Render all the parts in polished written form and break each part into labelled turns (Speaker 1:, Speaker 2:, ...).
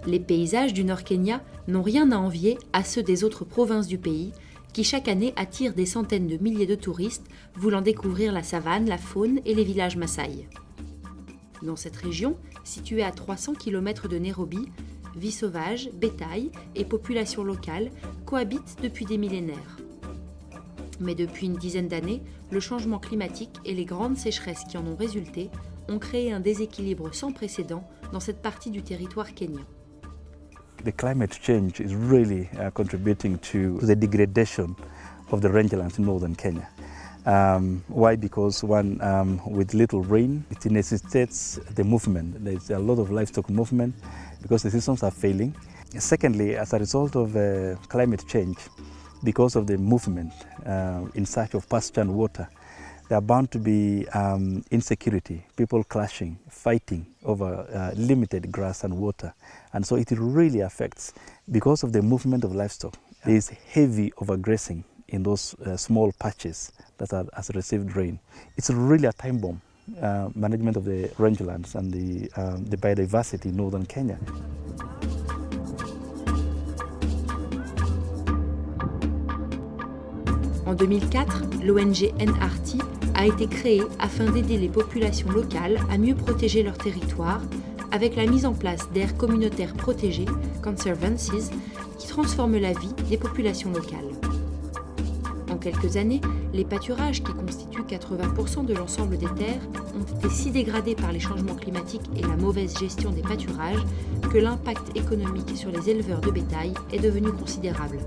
Speaker 1: Les paysages du Nord Kenya n'ont rien à envier à ceux des autres provinces du pays, qui chaque année attirent des centaines de milliers de touristes voulant découvrir la savane, la faune et les villages Maasai. Dans cette région, située à 300 km de Nairobi, vie sauvage, bétail et population locale cohabitent depuis des millénaires. Mais depuis une dizaine d'années, le changement climatique et les grandes sécheresses qui en ont résulté ont créé un déséquilibre sans précédent dans cette partie du territoire kenyan.
Speaker 2: The climate change is really contributing to the degradation of the rangelands in northern Kenya. Why? Because with little rain, it necessitates the movement. There's a lot of livestock movement because the systems are failing. Secondly, as a result of climate change, because of the movement in search of pasture and water, there are bound to be insecurity, people clashing, fighting over limited grass and water. And so it really affects, because of the movement of livestock, there is heavy overgrazing in those small patches that has received rain. It's really a time bomb, management of the rangelands and the biodiversity in northern Kenya.
Speaker 1: En 2004, l'ONG NRT a été créée afin d'aider les populations locales à mieux protéger leur territoire avec la mise en place d'aires communautaires protégées, conservancies, qui transforment la vie des populations locales. En quelques années, les pâturages qui constituent 80% de l'ensemble des terres ont été si dégradés par les changements climatiques et la mauvaise gestion des pâturages que l'impact économique sur les éleveurs de bétail est devenu considérable.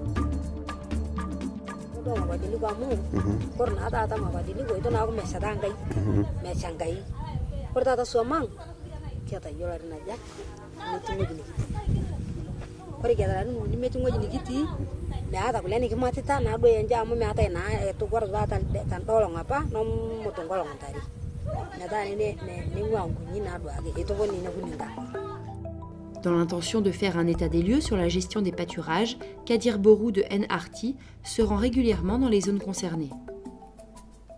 Speaker 1: Dans l'intention de faire un état des lieux sur la gestion des pâturages, Kadir Borou de NRT se rend régulièrement dans les zones concernées.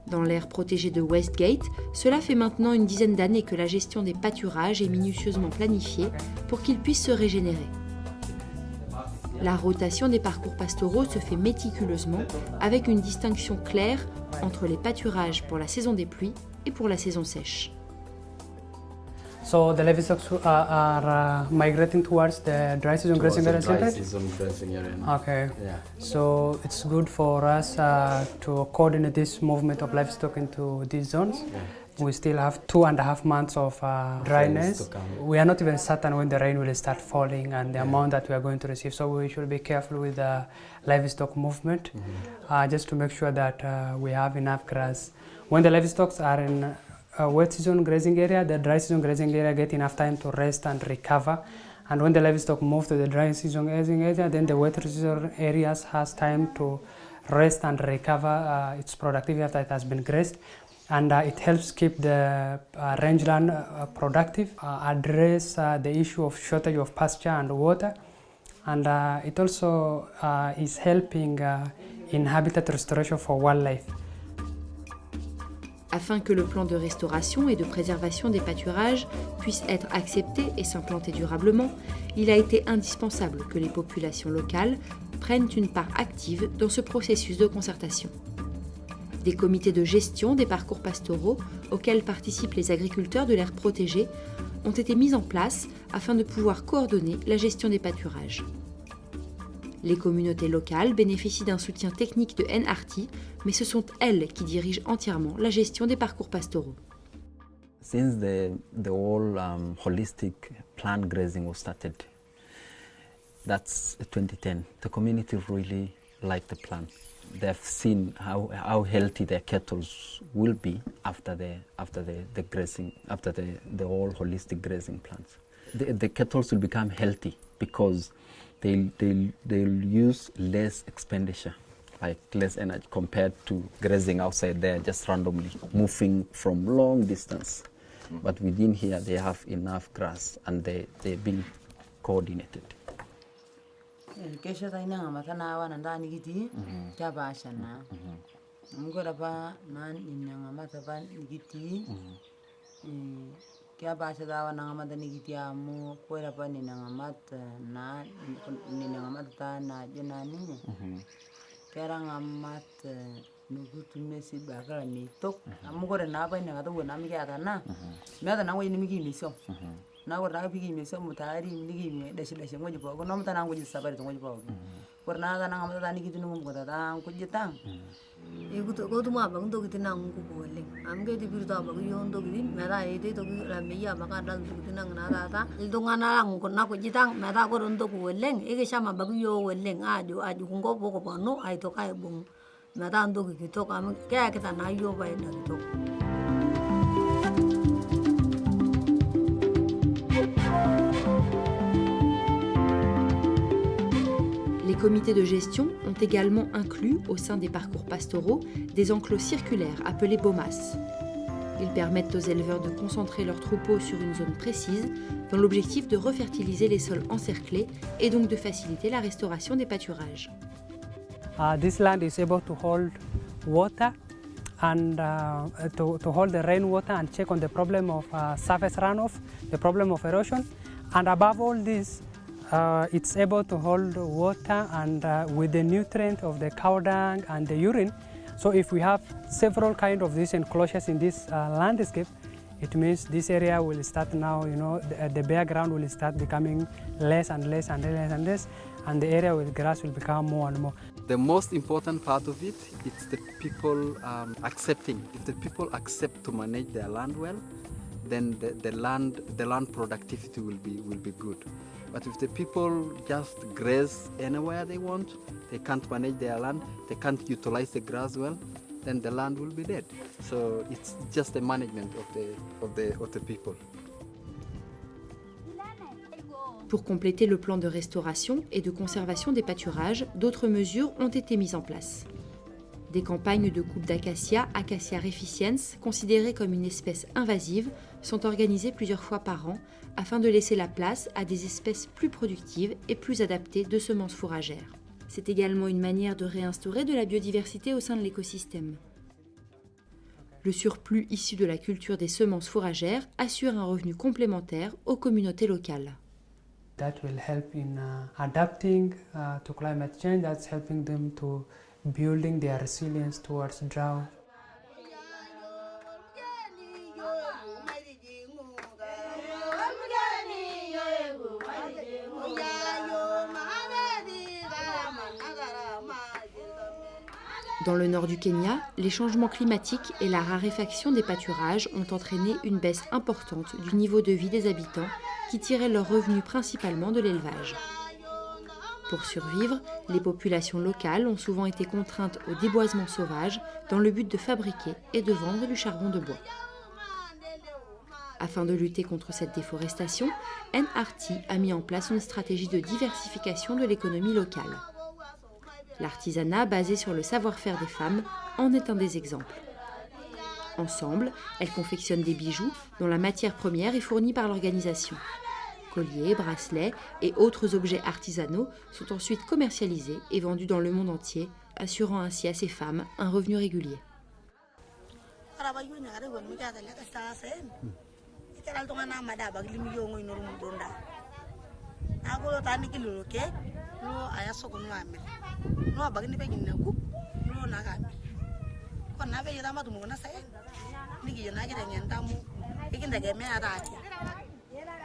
Speaker 1: Dans l'aire protégée de Westgate, cela fait maintenant une dizaine d'années que la gestion des pâturages est minutieusement planifiée pour qu'ils puissent se régénérer. La rotation des parcours pastoraux se fait méticuleusement avec une distinction claire entre les pâturages pour la saison des pluies et pour la saison sèche.
Speaker 3: So the livestock are migrating towards the dry season grazing area.
Speaker 4: Dry season grazing area.
Speaker 3: Okay.
Speaker 4: Yeah.
Speaker 3: So it's good for us to coordinate this movement of livestock into these zones. Yeah. We still have 2.5 months of dryness. We are not even certain when the rain will start falling and the amount that we are going to receive. So we should be careful with the livestock movement, just to make sure that we have enough grass. When the livestock are in wet season grazing area, the dry season grazing area get enough time to rest and recover. And when the livestock move to the dry season grazing area, then the wet season areas has time to rest and recover its productivity after it has been grazed. And it helps keep the rangeland productive, address the issue of shortage of pasture and water. And it also is helping in habitat restoration for wildlife.
Speaker 1: Afin que le plan de restauration et de préservation des pâturages puisse être accepté et s'implanter durablement, il a été indispensable que les populations locales prennent une part active dans ce processus de concertation. Des comités de gestion des parcours pastoraux auxquels participent les agriculteurs de l'aire protégée ont été mis en place afin de pouvoir coordonner la gestion des pâturages. Les communautés locales bénéficient d'un soutien technique de NRT, mais ce sont elles qui dirigent entièrement la gestion des parcours pastoraux.
Speaker 4: Since the whole holistic plant grazing was started, that's 2010, the community really liked the plan. They've seen how healthy their cattle will be after the grazing, after the whole holistic grazing plans. The cattle will become healthy because they'll use less expenditure, like less energy compared to grazing outside there, just randomly moving from long distance. But within here, they have enough grass and they're being coordinated.
Speaker 5: Kia bahasa dawa nangamat ni kitiamu kue apa ni nangamat na ni nangamat ta na jenani kia nangamat nugu tumesi bakal mitok amu kore na apa ni ngata wena mi kia ta na mi ata nangwe ni mi ki miso na kore na pigi miso mutari mi ki mi desi ngoji po ko nom ta nangoji sabari ngoji po kore na ta nangamat ta ni kitu nungum ko ta ngoji tang
Speaker 6: iku to ko tuma bang to kitinang ku boleng am ke tibiru ta bang yon to kitin mera ede to la meya maka dal to kitinang na ta ildongana lang ko na ko jitang mera ko ron to ku boleng ege sama bang yo boleng aju ku ngo bo ko pano ai to kai bung mera to ki to kam ke kita na yo bai na to.
Speaker 1: Les comités de gestion ont également inclus, au sein des parcours pastoraux, des enclos circulaires appelés baumas. Ils permettent aux éleveurs de concentrer leurs troupeaux sur une zone précise, dans l'objectif de refertiliser les sols encerclés et donc de faciliter la restauration des pâturages.
Speaker 3: This land is able to hold water and to hold the rainwater and check on the problem of surface runoff, the problem of erosion, and above all this, it's able to hold water and with the nutrient of the cow dung and the urine. So if we have several kind of these enclosures in this landscape, it means this area will start now, the bare ground will start becoming less and less and less and less, and the area with grass will become more and more.
Speaker 4: The most important part of it is the people accepting. If the people accept to manage their land well, then the land productivity will be good. But if the people just graze anywhere they want, they can't manage their land, they can't utilize the grass well, then the land will be dead. So it's just the management of the people.
Speaker 1: Pour compléter le plan de restauration et de conservation des pâturages, d'autres mesures ont été mises en place. Des campagnes de coupe d'acacia, Acacia reficiens, considérées comme une espèce invasive, sont organisées plusieurs fois par an afin de laisser la place à des espèces plus productives et plus adaptées de semences fourragères. C'est également une manière de réinstaurer de la biodiversité au sein de l'écosystème. Le surplus issu de la culture des semences fourragères assure un revenu complémentaire aux communautés locales.
Speaker 3: That will help in adapting to climate change. That's helping them to building their resilience towards drought.
Speaker 1: Dans le nord du Kenya, les changements climatiques et la raréfaction des pâturages ont entraîné une baisse importante du niveau de vie des habitants qui tiraient leurs revenus principalement de l'élevage. Pour survivre, les populations locales ont souvent été contraintes au déboisement sauvage dans le but de fabriquer et de vendre du charbon de bois. Afin de lutter contre cette déforestation, NRT a mis en place une stratégie de diversification de l'économie locale. L'artisanat basé sur le savoir-faire des femmes en est un des exemples. Ensemble, elles confectionnent des bijoux dont la matière première est fournie par l'organisation. Colliers, bracelets et autres objets artisanaux sont ensuite commercialisés et vendus dans le monde entier, assurant ainsi à ces femmes un revenu régulier.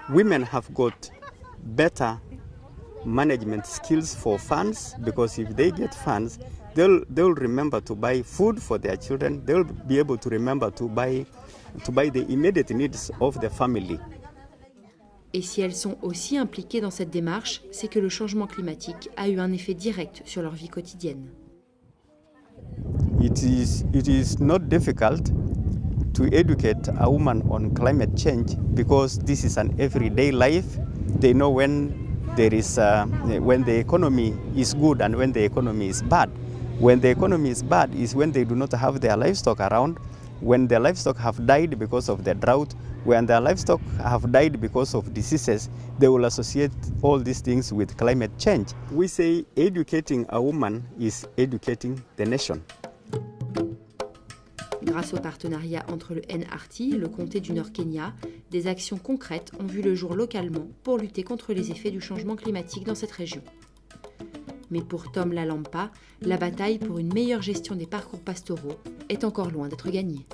Speaker 7: Women have got better management skills for funds, because if they get funds, they'll remember to buy food for their children. They'll be able to remember to buy the immediate needs of the family.
Speaker 1: Et si elles sont aussi impliquées dans cette démarche, c'est que le changement climatique a eu un effet direct sur leur vie quotidienne.
Speaker 7: It is not difficult to educate a woman on climate change, because this is an everyday life. They know when the economy is good and when the economy is bad. When the economy is bad is when they do not have their livestock around, when their livestock have died because of the drought, when their livestock have died because of diseases. They will associate all these things with climate change. We say educating a woman is educating the nation.
Speaker 1: Grâce au partenariat entre le NRT, le comté du Nord Kenya, des actions concrètes ont vu le jour localement pour lutter contre les effets du changement climatique dans cette région. Mais pour Tom Lalampa, la bataille pour une meilleure gestion des parcours pastoraux est encore loin d'être gagnée.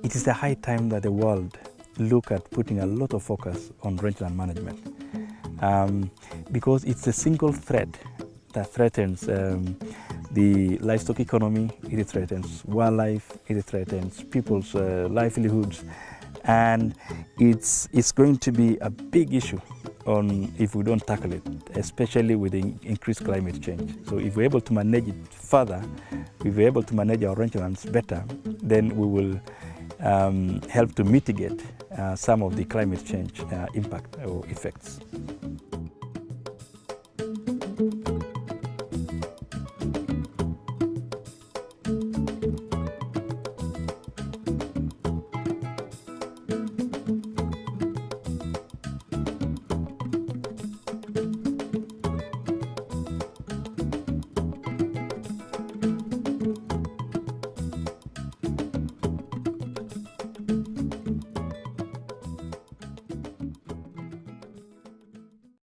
Speaker 2: It is a high time that the world look at putting a lot of focus on rangeland management because it's a single threat that threatens the livestock economy, it threatens wildlife, it threatens people's livelihoods, and it's going to be a big issue if we don't tackle it, especially with the increased climate change. So if we're able to manage it further, if we're able to manage our rangelands better, then we will help to mitigate some of the climate change impact or effects.